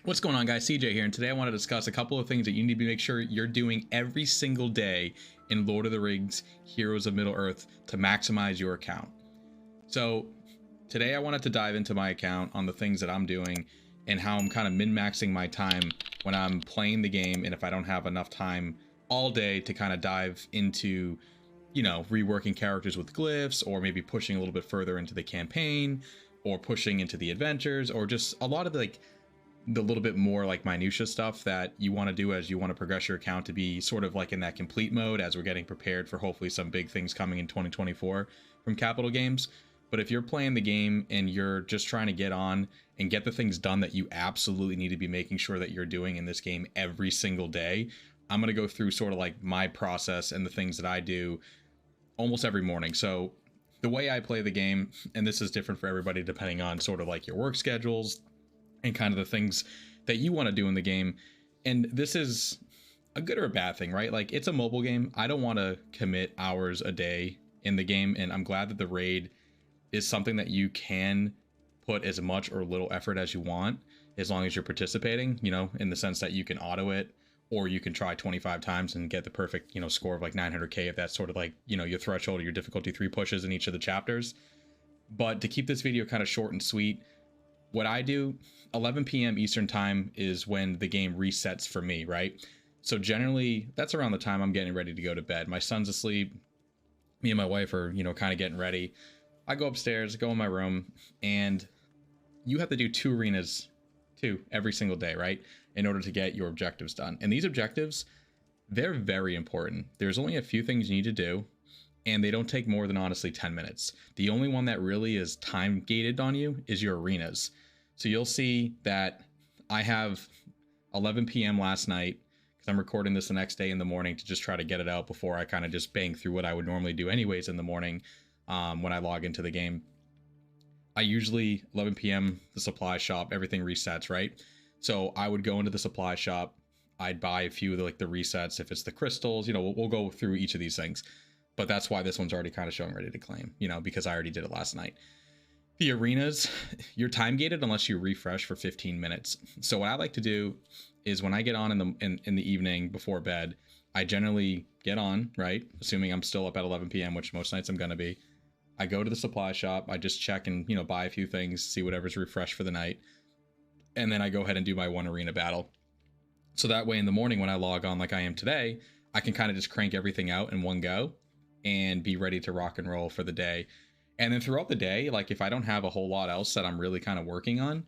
What's going on, guys? SeeJay here, and today I want to discuss a couple of things that you need to make sure you're doing every single day in Lord of the Rings Heroes of Middle-earth to maximize your account. So today I wanted to dive into my account on the things that I'm doing and how I'm kind of min-maxing my time when I'm playing the game, and if I don't have enough time all day to kind of dive into, you know, reworking characters with glyphs, or maybe pushing a little bit further into the campaign, or pushing into the adventures, or just a lot of the little bit more like minutia stuff that you want to do as you want to progress your account to be sort of like in that complete mode as we're getting prepared for hopefully some big things coming in 2024 from Capital Games. But if you're playing the game and you're just trying to get on and get the things done that you absolutely need to be making sure that you're doing in this game every single day, I'm going to go through sort of like my process and the things that I do almost every morning. So the way I play the game, and this is different for everybody depending on sort of like your work schedules and kind of the things that you want to do in the game. And this is a good or a bad thing, right? Like, it's a mobile game. I don't want to commit hours a day in the game, and I'm glad that the raid is something that you can put as much or little effort as you want, as long as you're participating, you know, in the sense that you can auto it, or you can try 25 times and get the perfect, you know, score of like 900k if that's sort of like, you know, your threshold or your difficulty 3 pushes in each of the chapters. But to keep this video kind of short and sweet, what I do, 11 p.m. Eastern time is when the game resets for me, right? So generally, that's around the time I'm getting ready to go to bed. My son's asleep. Me and my wife are, you know, kind of getting ready. I go upstairs, go in my room, and you have to do 2 arenas, 2 every single day, right? In order to get your objectives done. And these objectives, they're very important. There's only a few things you need to do, and they don't take more than honestly 10 minutes. The only one that really is time gated on you is your arenas. So you'll see that I have 11 p.m. last night, because I'm recording this the next day in the morning to just try to get it out before I kind of just bang through what I would normally do anyways in the morning when I log into the game. I usually, 11 p.m., the supply shop, everything resets, right? So I would go into the supply shop, I'd buy a few of the, like the resets, if it's the crystals, you know, we'll go through each of these things. But that's why this one's already kind of showing ready to claim, you know, because I already did it last night. The arenas, you're time gated unless you refresh for 15 minutes. So what I like to do is when I get on in the evening before bed, I generally get on, right? Assuming I'm still up at 11 p.m., which most nights I'm going to be. I go to the supply shop, I just check and, you know, buy a few things, see whatever's refreshed for the night. And then I go ahead and do my 1 arena battle. So that way in the morning when I log on like I am today, I can kind of just crank everything out in one go and be ready to rock and roll for the day. And then throughout the day, like if I don't have a whole lot else that I'm really kind of working on,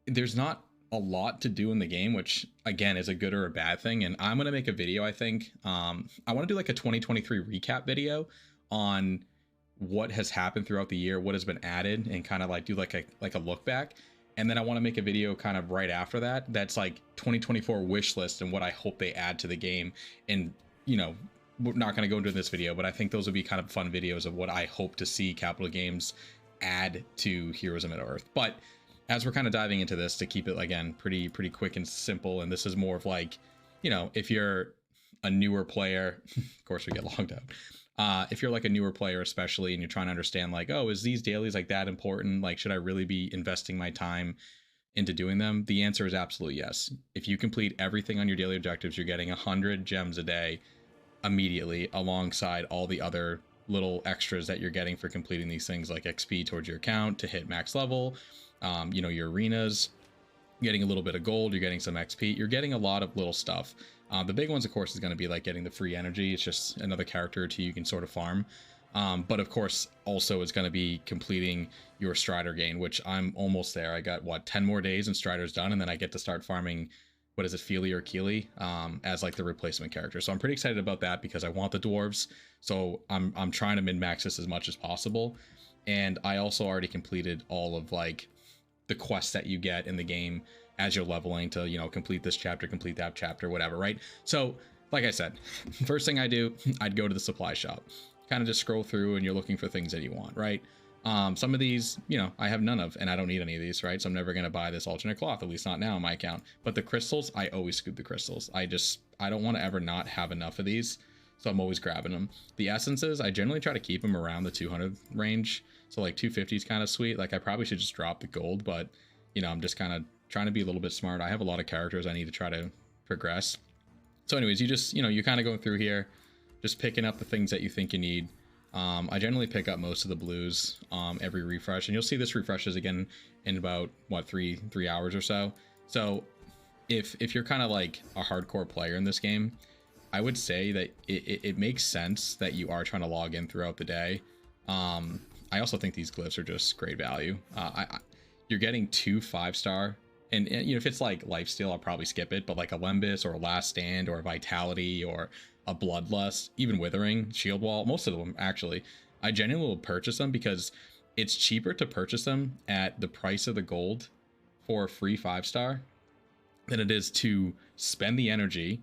there's not a lot to do in the game, which again is a good or a bad thing. And I'm going to make a video, I think. I want to do like a 2023 recap video on what has happened throughout the year, what has been added, and kind of like do like a look back. And then I want to make a video kind of right after that that's like 2024 wish list and what I hope they add to the game. And, you know, we're not going to go into this video, but I think those would be kind of fun videos of what I hope to see Capital Games add to Heroes of Middle-earth. But as we're kind of diving into this, to keep it again pretty quick and simple, and this is more of like, you know, if you're a newer player, of course we get logged out. If you're like a newer player especially, and you're trying to understand like, oh, is these dailies like that important? Like, should I really be investing my time into doing them? The answer is absolutely yes. If you complete everything on your daily objectives, you're getting 100 gems a day immediately, alongside all the other little extras that you're getting for completing these things, like XP towards your account to hit max level, you know, your arenas, getting a little bit of gold, you're getting some XP, you're getting a lot of little stuff. The big ones, of course, is going to be like getting the free energy. It's just another character or two you can sort of farm. But of course, also it's going to be completing your Strider gain, which I'm almost there. I got, what, 10 more days and Strider's done, and then I get to start farming, what is it, Feely or Keely, as like the replacement character. So I'm pretty excited about that because I want the dwarves. So I'm trying to min-max this as much as possible. And I also already completed all of like the quests that you get in the game as you're leveling to, you know, complete this chapter, complete that chapter, whatever, right? So like I said, first thing I do, I'd go to the supply shop, kind of just scroll through, and you're looking for things that you want, right? Some of these, you know, I have none of, and I don't need any of these, right? So I'm never going to buy this alternate cloth, at least not now in my account. But the crystals, I always scoop the crystals. I don't want to ever not have enough of these, so I'm always grabbing them. The essences, I generally try to keep them around the 200 range. So like 250 is kind of sweet. Like I probably should just drop the gold, but, you know, I'm just kind of trying to be a little bit smart. I have a lot of characters I need to try to progress. So anyways, you just, you kind of go through here, just picking up the things that you think you need. I generally pick up most of the blues every refresh, and you'll see this refreshes again in about, what, three hours or so. So if you're kind of like a hardcore player in this game, I would say that it makes sense that you are trying to log in throughout the day. I also think these glyphs are just great value. You're getting 2 5-star, and if it's like lifesteal, I'll probably skip it, but like a Lembus or a Last Stand or a Vitality or a Bloodlust, even Withering, Shield Wall, most of them actually, I genuinely will purchase them because it's cheaper to purchase them at the price of the gold for a free 5-star than it is to spend the energy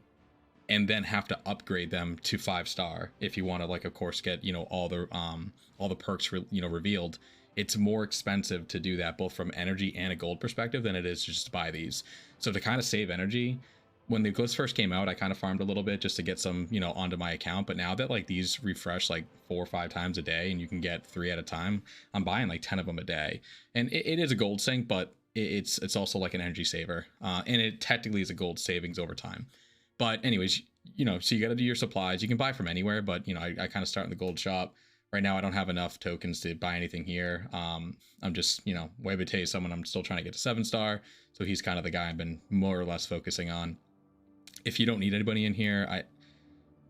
and then have to upgrade them to 5-star if you want to, like, of course, get all the perks revealed. It's more expensive to do that both from energy and a gold perspective than it is to just buy these. So to kind of save energy, when the glyphs first came out, I kind of farmed a little bit just to get some onto my account. But now that like these refresh like 4 or 5 times a day and you can get 3 at a time, I'm buying like 10 of them a day. And it is a gold sink, but it's also like an energy saver, and it technically is a gold savings over time. But anyways, so you got to do your supplies. You can buy from anywhere, but I kind of start in the gold shop. Right now I don't have enough tokens to buy anything here. I'm just, Webate is someone I'm still trying to get to 7-star, so he's kind of the guy I've been more or less focusing on. If you don't need anybody in here,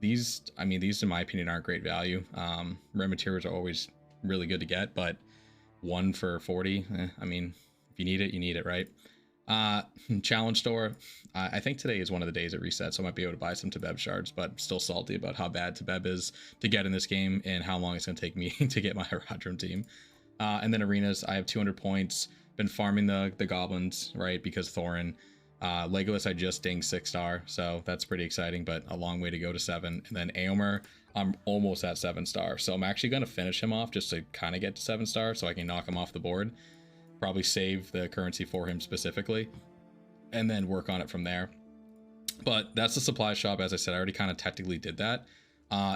these in my opinion aren't great value. Rare materials are always really good to get, but 1 for 40, if you need it, you need it, right? Challenge store, I think today is one of the days it resets, so I might be able to buy some Tabeb shards, but still salty about how bad Tabeb is to get in this game and how long it's going to take me to get my Herodrum team. And then arenas, I have 200 points, been farming the goblins, right, because Thorin. Legolas I just dinged 6-star, so that's pretty exciting, but a long way to go to 7. And then Aomer, I'm almost at 7-star, so I'm actually going to finish him off just to kind of get to 7-star so I can knock him off the board. Probably save the currency for him specifically and then work on it from there. But that's the supply shop. As I said, I already kind of technically did that.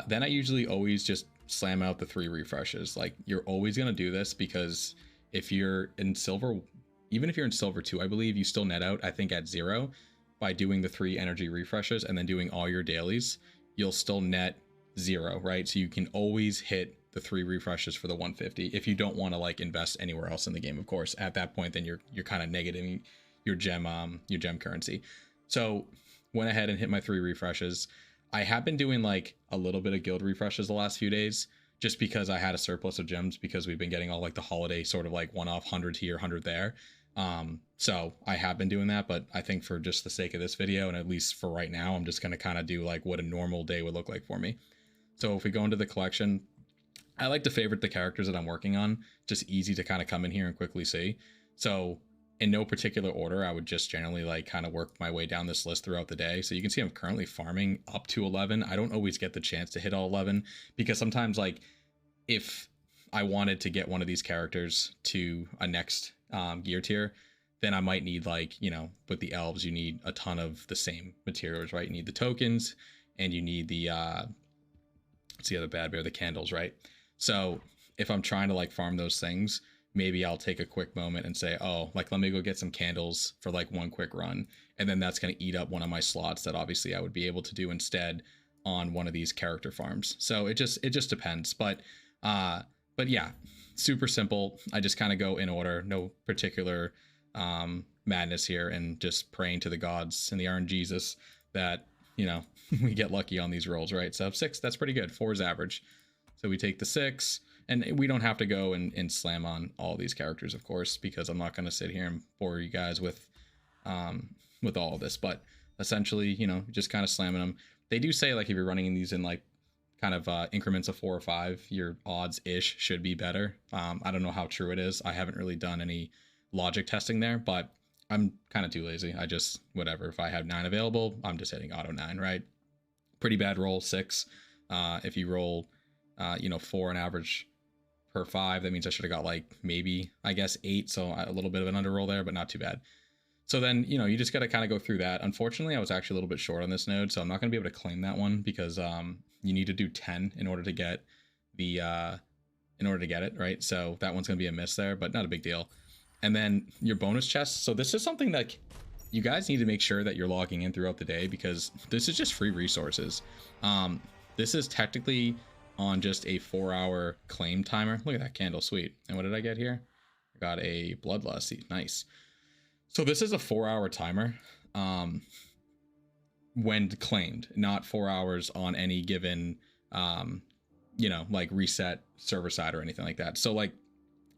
Then I usually always just slam out the 3 refreshes. Like, you're always going to do this because if you're in silver, even if you're in silver 2, I believe you still net out, I think, at 0 by doing the 3 energy refreshes and then doing all your dailies. You'll still net 0, right? So you can always hit the 3 refreshes for the 150 if you don't want to like invest anywhere else in the game. Of course, at that point, then you're kind of negating your gem currency. So went ahead and hit my 3 refreshes. I have been doing like a little bit of guild refreshes the last few days just because I had a surplus of gems because we've been getting all like the holiday sort of like one-off 100 here, 100 there. So I have been doing that, but I think for just the sake of this video, and at least for right now, I'm just going to kind of do like what a normal day would look like for me. So if we go into the collection, I like to favorite the characters that I'm working on, just easy to kind of come in here and quickly see. So in no particular order, I would just generally like kind of work my way down this list throughout the day. So you can see I'm currently farming up to 11. I don't always get the chance to hit all 11 because sometimes like if I wanted to get one of these characters to a next gear tier, then I might need like, with the elves, you need a ton of the same materials, right? You need the tokens and you need the, what's the other bad bear, the candles, right? So if I'm trying to like farm those things, maybe I'll take a quick moment and say, oh, like, let me go get some candles for like one quick run. And then that's going to eat up one of my slots that obviously I would be able to do instead on one of these character farms. So it just depends. But yeah, super simple. I just kind of go in order, no particular madness here, and just praying to the gods and the RNGesus that, we get lucky on these rolls, right? So 6, that's pretty good. 4 is average. So we take the 6, and we don't have to go and slam on all these characters, of course, because I'm not going to sit here and bore you guys with all of this. But essentially, just kind of slamming them. They do say like if you're running these in like kind of increments of 4 or 5, your odds-ish should be better. I don't know how true it is. I haven't really done any logic testing there, but I'm kind of too lazy. I just, whatever. If I have 9 available, I'm just hitting auto 9, right? Pretty bad roll, 6. If you roll 4 on average per 5, that means I should have got like maybe, I guess, 8. So a little bit of an under roll there, but not too bad. So then, you just got to kind of go through that. Unfortunately, I was actually a little bit short on this node, so I'm not going to be able to claim that one because you need to do 10 in order to get the, it, right? So that one's going to be a miss there, but not a big deal. And then your bonus chests. So this is something that you guys need to make sure that you're logging in throughout the day, because this is just free resources. This is technically on just a 4-hour claim timer. Look at that candle, sweet. And what did I get here? I got a bloodlust seed, nice. So this is a 4-hour timer when claimed, not 4 hours on any given, you know, like reset server side or anything like that. So like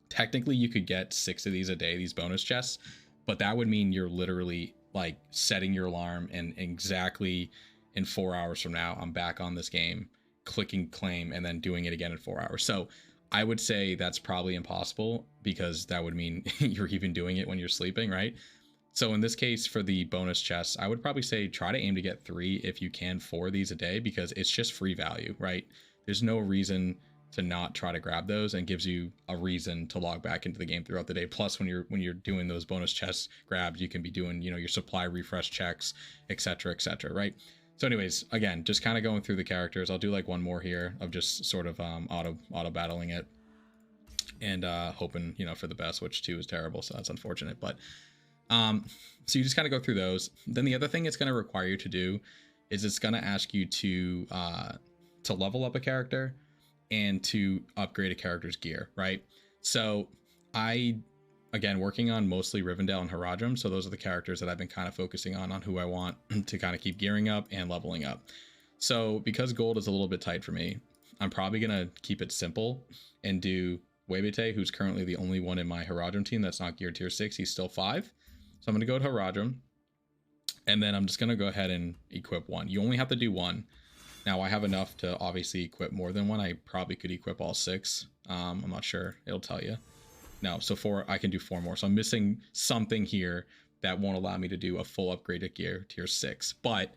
technically you could get 6 of these a day, these bonus chests, but that would mean you're literally like setting your alarm and exactly in 4 hours from now, I'm back on this game, clicking claim and then doing it again in 4 hours. So I would say that's probably impossible, because that would mean you're even doing it when you're sleeping, right? So in this case, for the bonus chests, I would probably say try to aim to get 3 if you can, 4 of these a day, because it's just free value, right? There's no reason to not try to grab those, and gives you a reason to log back into the game throughout the day. Plus, when you're doing those bonus chest grabs, you can be doing, you know, your supply refresh checks, etc., right? So anyways, again, just kind of going through the characters. I'll do like one more here of just sort of auto battling it, and hoping, you know, for the best, which 2 is terrible, so that's unfortunate. But so you just kind of go through those. Then the other thing it's going to require you to do is it's going to ask you to level up a character and to upgrade a character's gear, right? So again, working on mostly Rivendell and Haradrim. So those are the characters that I've been kind of focusing on who I want to kind of keep gearing up and leveling up. So because gold is a little bit tight for me, I'm probably going to keep it simple and do Webete, who's currently the only one in my Haradrim team that's not geared tier 6. He's still 5. So I'm going to go to Haradrim, and then I'm just going to go ahead and equip 1. You only have to do 1. Now I have enough to obviously equip more than 1. I probably could equip all 6. I'm not sure. It'll tell you. No, so 4, I can do 4 more. So I'm missing something here that won't allow me to do a full upgraded gear tier 6. But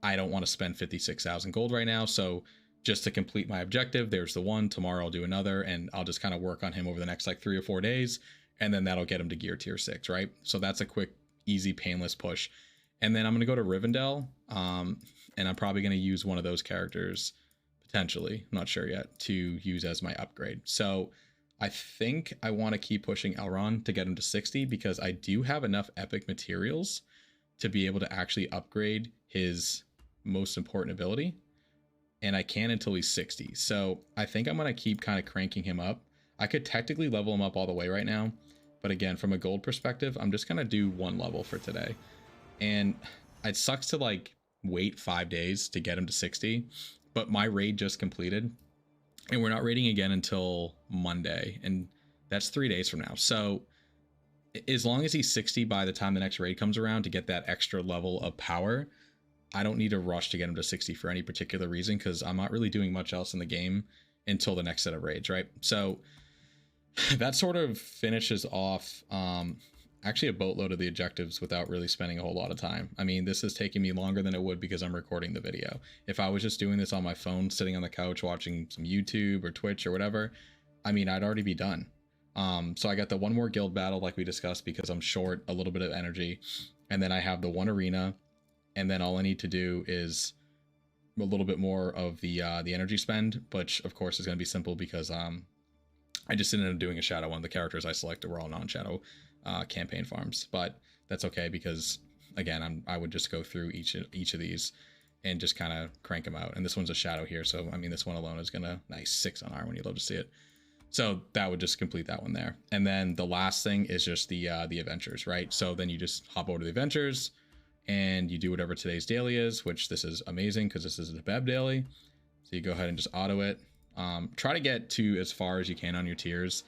I don't want to spend 56,000 gold right now. So just to complete my objective, there's the 1. Tomorrow I'll do another, and I'll just kind of work on him over the next like 3 or 4 days. And then that'll get him to gear tier 6, right? So that's a quick, easy, painless push. And then I'm going to go to Rivendell, and I'm probably going to use one of those characters, potentially, I'm not sure yet, to use as my upgrade. So I think I want to keep pushing Elrond to get him to 60, because I do have enough epic materials to be able to actually upgrade his most important ability. And I can until he's 60. So I think I'm going to keep kind of cranking him up. I could technically level him up all the way right now, but again, from a gold perspective, I'm just going to do 1 level for today. And it sucks to like wait 5 days to get him to 60, but my raid just completed, and we're not raiding again until Monday, and that's 3 days from now. So as long as he's 60 by the time the next raid comes around to get that extra level of power, I don't need to rush to get him to 60 for any particular reason, because I'm not really doing much else in the game until the next set of raids, right? So that sort of finishes off actually a boatload of the objectives without really spending a whole lot of time. I mean, this is taking me longer than it would because I'm recording the video. If I was just doing this on my phone, sitting on the couch watching some YouTube or Twitch or whatever, I mean, I'd already be done. So I got the 1 more guild battle like we discussed, because I'm short a little bit of energy, and then I have the 1 arena, and then all I need to do is a little bit more of the energy spend, which of course is going to be simple because I just ended up doing a shadow one. The characters I selected were all non-shadow campaign farms, but that's okay, because again, I would just go through each of these and just kind of crank them out. And this one's a shadow here, so I mean, this one alone is gonna nice 6 on R when you love to see it. So that would just complete that one there. And then the last thing is just the adventures, right? So then you just hop over to the adventures and you do whatever today's daily is, which this is amazing because this is the Beb daily. So you go ahead and just auto it. Try to get to as far as you can on your tiers,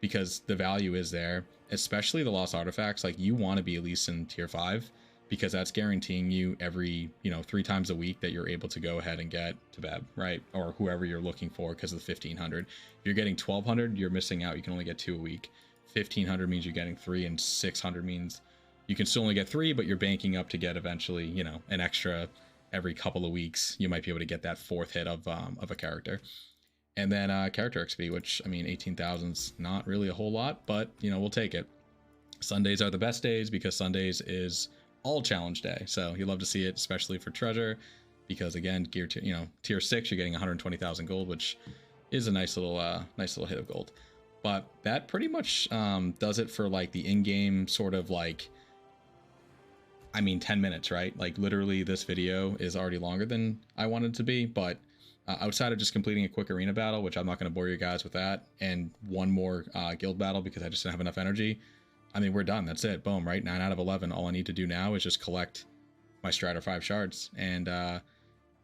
because the value is there, especially the lost artifacts. Like, you want to be at least in tier 5, because that's guaranteeing you every, 3 times a week that you're able to go ahead and get to Beb, right? Or whoever you're looking for, because of the 1500. If you're getting 1200, you're missing out. You can only get 2 a week. 1500 means you're getting 3, and 600 means you can still only get 3, but you're banking up to get eventually, an extra every couple of weeks. You might be able to get that 4th hit of a character. And then character XP, which, I mean, 18,000's not really a whole lot, but, we'll take it. Sundays are the best days, because Sundays is all challenge day. So you love to see it, especially for treasure, because again, gear to, tier 6, you're getting 120,000 gold, which is a nice little hit of gold. But that pretty much does it for like the in-game sort of like, I mean, 10 minutes, right? Like literally this video is already longer than I wanted to be, but outside of just completing a quick arena battle, which I'm not going to bore you guys with that, and one more guild battle because I just didn't have enough energy, I mean, we're done. That's it. Boom, right? 9 out of 11. All I need to do now is just collect my Strider 5 shards, and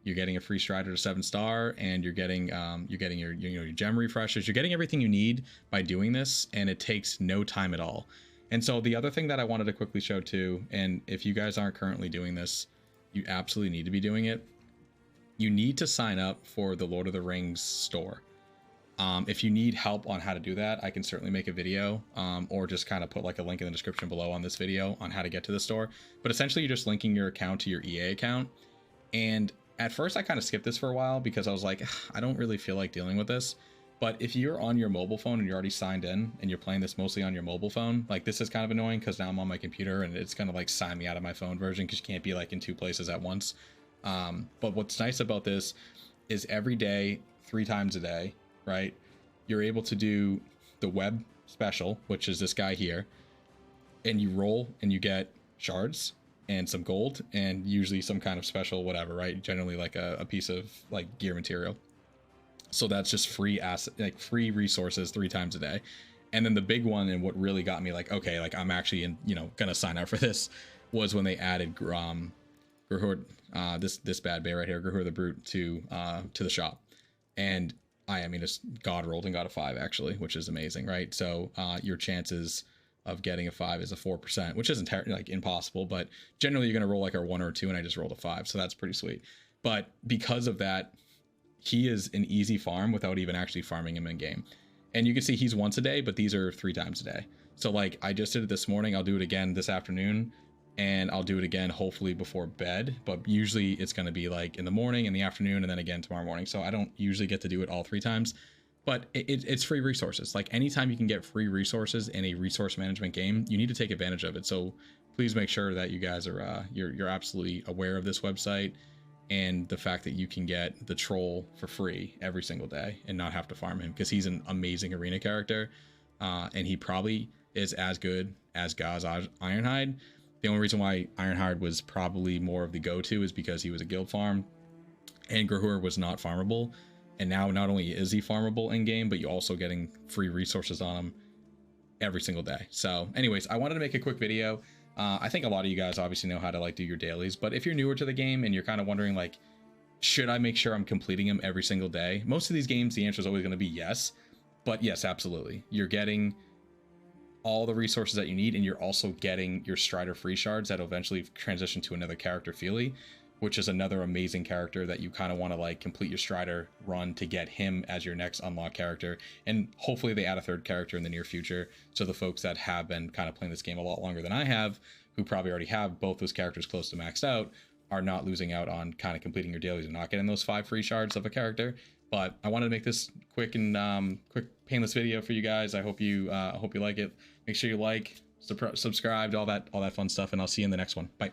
you're getting a free Strider to 7-star, and you're getting your your gem refreshes. You're getting everything you need by doing this, and it takes no time at all. And so the other thing that I wanted to quickly show too, and if you guys aren't currently doing this, you absolutely need to be doing it. You need to sign up for the Lord of the Rings store. If you need help on how to do that, I can certainly make a video, or just kind of put like a link in the description below on this video on how to get to the store. But essentially you're just linking your account to your EA account. And at first I kind of skipped this for a while because I was like, I don't really feel like dealing with this. But if you're on your mobile phone and you're already signed in and you're playing this mostly on your mobile phone, like this is kind of annoying because now I'm on my computer and it's gonna like sign me out of my phone version because you can't be like in 2 places at once. But what's nice about this is every day, 3 times a day, right? You're able to do the web special, which is this guy here, and you roll and you get shards and some gold and usually some kind of special whatever, right? Generally like a piece of like gear material. So that's just free asset, like free resources 3 times a day. And then the big one, and what really got me like, okay, like I'm actually gonna sign up for this, was when they added Gruhur, this bad bay right here, Gruhur the Brute, to the shop. And I mean, it's god rolled and got a 5 actually, which is amazing, right? So your chances of getting a 5 is a 4%, which isn't like impossible, but generally you're gonna roll like a 1 or a 2, and I just rolled a 5, so that's pretty sweet. But because of that, he is an easy farm without even actually farming him in game. And you can see he's once a day, but these are 3 times a day. So like I just did it this morning, I'll do it again this afternoon, and I'll do it again hopefully before bed, but usually it's going to be like in the morning, in the afternoon, and then again tomorrow morning. So I don't usually get to do it all 3 times, but it's free resources. Like anytime you can get free resources in a resource management game, you need to take advantage of it. So please make sure that you guys are you're absolutely aware of this website and the fact that you can get the troll for free every single day and not have to farm him, because he's an amazing arena character, and he probably is as good as Gaz Ironhide. The only reason why Ironhide was probably more of the go-to is because he was a guild farm and Gruhur was not farmable. And now not only is he farmable in game, but you're also getting free resources on him every single day. So anyways, I wanted to make a quick video. I think a lot of you guys obviously know how to like do your dailies, but if you're newer to the game and you're kind of wondering like, should I make sure I'm completing them every single day? Most of these games, the answer is always going to be yes, but yes, absolutely. You're getting all the resources that you need, and you're also getting your Strider free shards that will eventually transition to another character, Feely, which is another amazing character that you kind of want to like complete your Strider run to get him as your next unlock character. And hopefully they add a 3rd character in the near future, so the folks that have been kind of playing this game a lot longer than I have, who probably already have both those characters close to maxed out, are not losing out on kind of completing your dailies and not getting those 5 free shards of a character. But I wanted to make this quick and quick painless video for you guys. I hope you like it. Make sure you like, subscribe, all that fun stuff, and I'll see you in the next one. Bye.